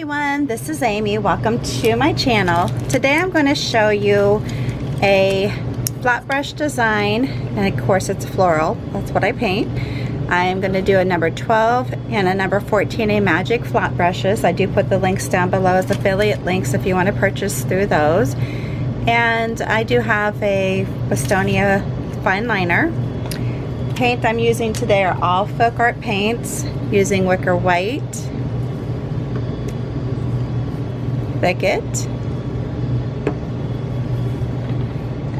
everyone, this is Amy. Welcome to my channel. Today I'm going to show you a flat brush design, and of course it's floral. That's what I paint. I am going to do a number 12 and a number 14 Amagic flat brushes. I do put the links down below as affiliate links if you want to purchase through those. And I do have a Estonia fine liner. Paint I'm using today are all FolkArt paints using wicker white, Thicket,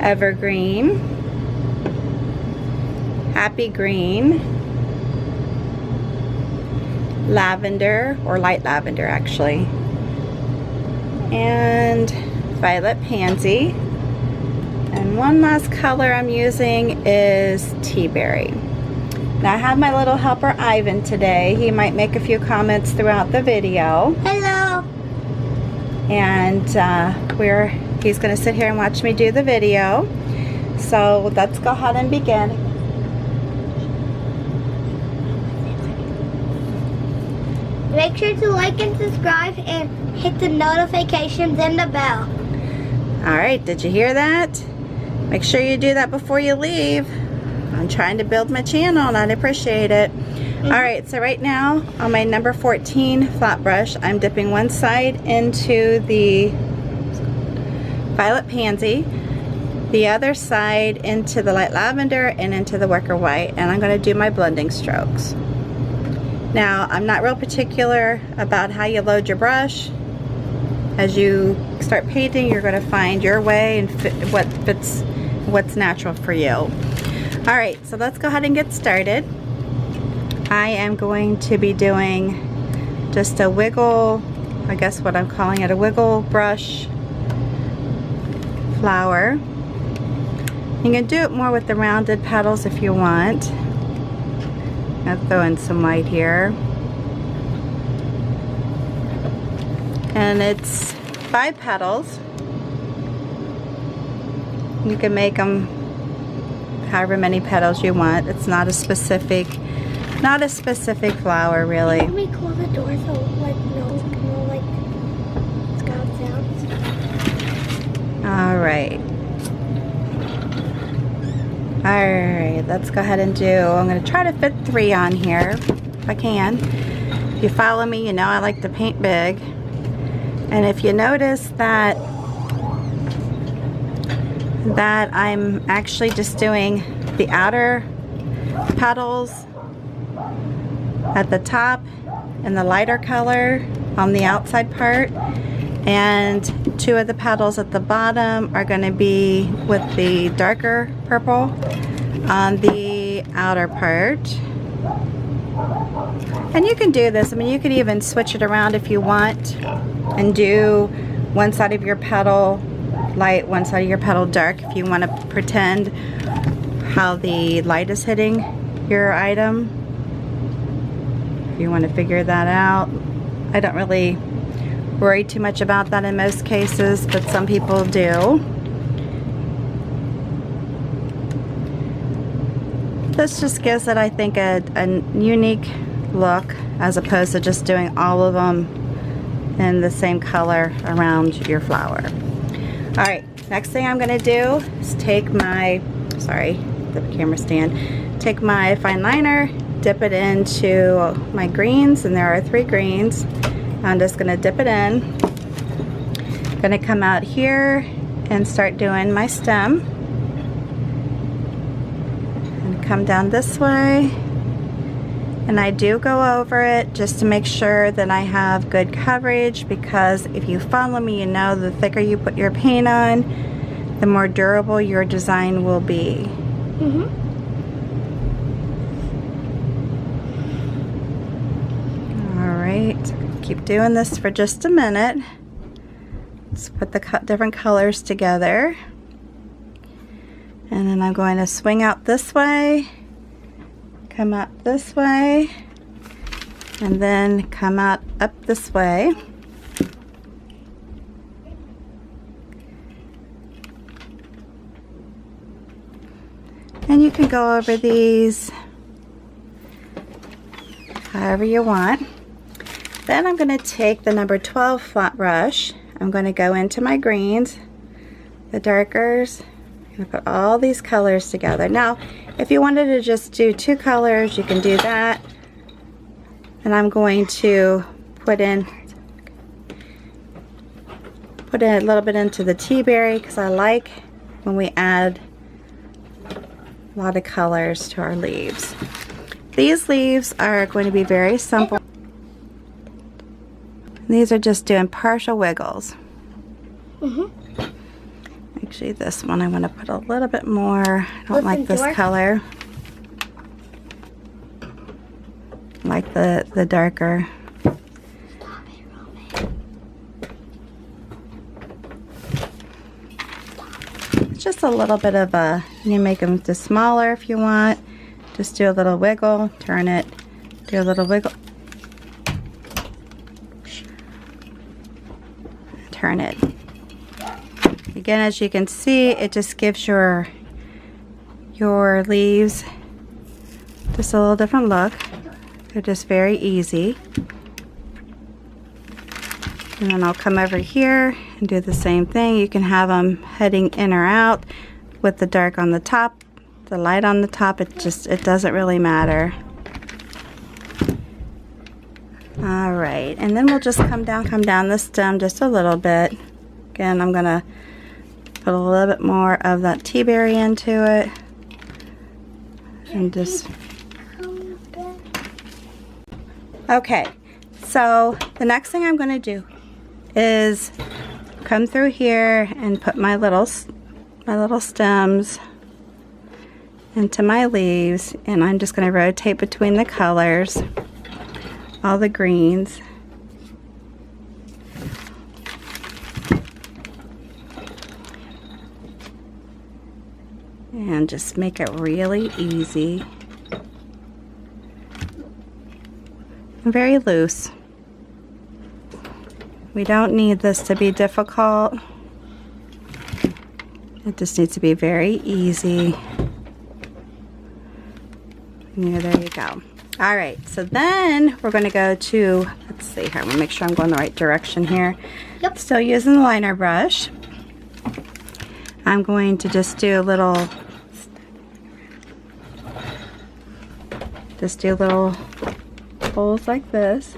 Evergreen, Happy Green, Lavender, or light lavender actually, and Violet Pansy. And one last color I'm using is Tea Berry. Now I have my little helper Ivan today. He might make a few comments throughout the video. Hello. And he's going to sit here and watch me do the video. So let's go ahead and begin. Make sure to like and subscribe and hit the notifications and the bell. Alright, did you hear that? Make sure you do that before you leave. I'm trying to build my channel and I'd appreciate it. Alright, so right now on my number 14 flat brush, I'm dipping one side into the Violet Pansy, the other side into the light lavender and into the wicker white, and I'm going to do my blending strokes. Now, I'm not real particular about how you load your brush. As you start painting, you're going to find your way and what's natural for you. Alright, so let's go ahead and get started. I am going to be doing just a wiggle, I guess what I'm calling it, a wiggle brush flower. You can do it more with the rounded petals if you want. I'll throw in some white here. And it's 5 petals. You can make them however many petals you want. It's not a specific flower really. Can we close the door so like no loud sounds? Alright. Alright, let's go ahead and I'm going to try to fit 3 on here if I can. If you follow me, you know I like to paint big. And if you notice that I'm actually just doing the outer petals at the top in the lighter color on the outside part, and 2 of the petals at the bottom are going to be with the darker purple on the outer part. And you can do this, I mean you can even switch it around if you want and do one side of your petal light, one side of your petal dark if you want to pretend how the light is hitting your item. If you want to figure that out. I don't really worry too much about that in most cases, but some people do. This just gives it, I think, a unique look as opposed to just doing all of them in the same color around your flower. Alright, next thing I'm going to do is take my, the camera stand, take my fine liner, dip it into my greens, and there are 3 greens. I'm just going to dip it in. I'm going to come out here and start doing my stem. And come down this way. And I do go over it just to make sure that I have good coverage, because if you follow me, you know the thicker you put your paint on, the more durable your design will be. Alright, keep doing this for just a minute. Let's put the different colors together. And then I'm going to swing out this way, come out this way, and then come out up this way. And you can go over these however you want. Then I'm going to take the number 12 flat brush. I'm going to go into my greens, the darkers. I'm going to put all these colors together. Now, if you wanted to just do 2 colors, you can do that. And I'm going to put in a little bit into the tea berry because I like when we add a lot of colors to our leaves. These leaves are going to be very simple. These are just doing partial wiggles. Actually, this one I want to put a little bit more. I don't like this color. I like the darker. It's just a little bit of a, you can make them just smaller if you want. Just do a little wiggle, turn it, do a little wiggle. Turn it. Again, as you can see, it just gives your leaves just a little different look. They're just very easy. And then I'll come over here and do the same thing. You can have them heading in or out with the dark on the top, the light on the top. It doesn't really matter. Alright, and then we'll just come down the stem just a little bit. Again, I'm gonna put a little bit more of that tea berry into it. And just... Okay, so the next thing I'm gonna do is come through here and put my little stems into my leaves, and I'm just going to rotate between the colors, all the greens. And just make it really easy and very loose. We don't need this to be difficult. It just needs to be very easy. Yeah, there you go. All right, so then we're going to go to, let's see here, I'm going to make sure I'm going the right direction here. Yep. Still using the liner brush. I'm going to just do little holes like this.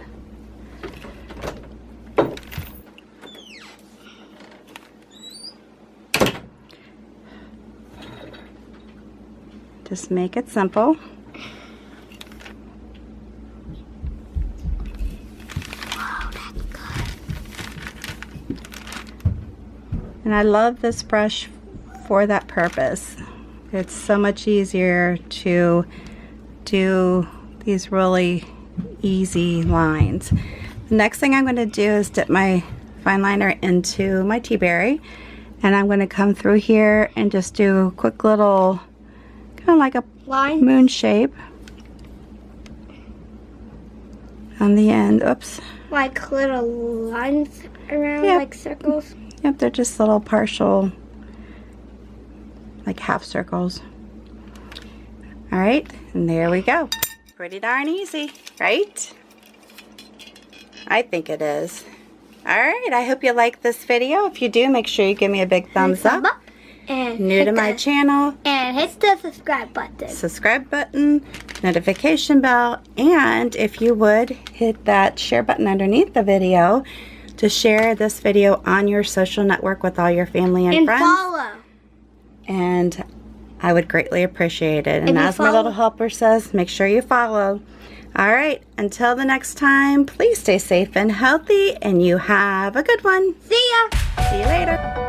Just make it simple. Wow, that's good. And I love this brush for that purpose. It's so much easier to do these really easy lines. The next thing I'm going to do is dip my fine liner into my tea berry, and I'm going to come through here and just do a quick little kind of like a Line? moon shape on the end. Oops. Like little lines around, Yep. like circles? Yep, they're just little partial, like half circles. All right, and there we go. Pretty darn easy, right? I think it is. All right, I hope you like this video. If you do, make sure you give me a big thumbs up. And New to my channel, and hit the subscribe button, notification bell, and if you would, hit that share button underneath the video to share this video on your social network with all your family and friends. follow. And I would greatly appreciate it. And If you as my follow- little helper says, make sure you follow. All right, until the next time, please stay safe and healthy, and you have a good one. See ya. See you later.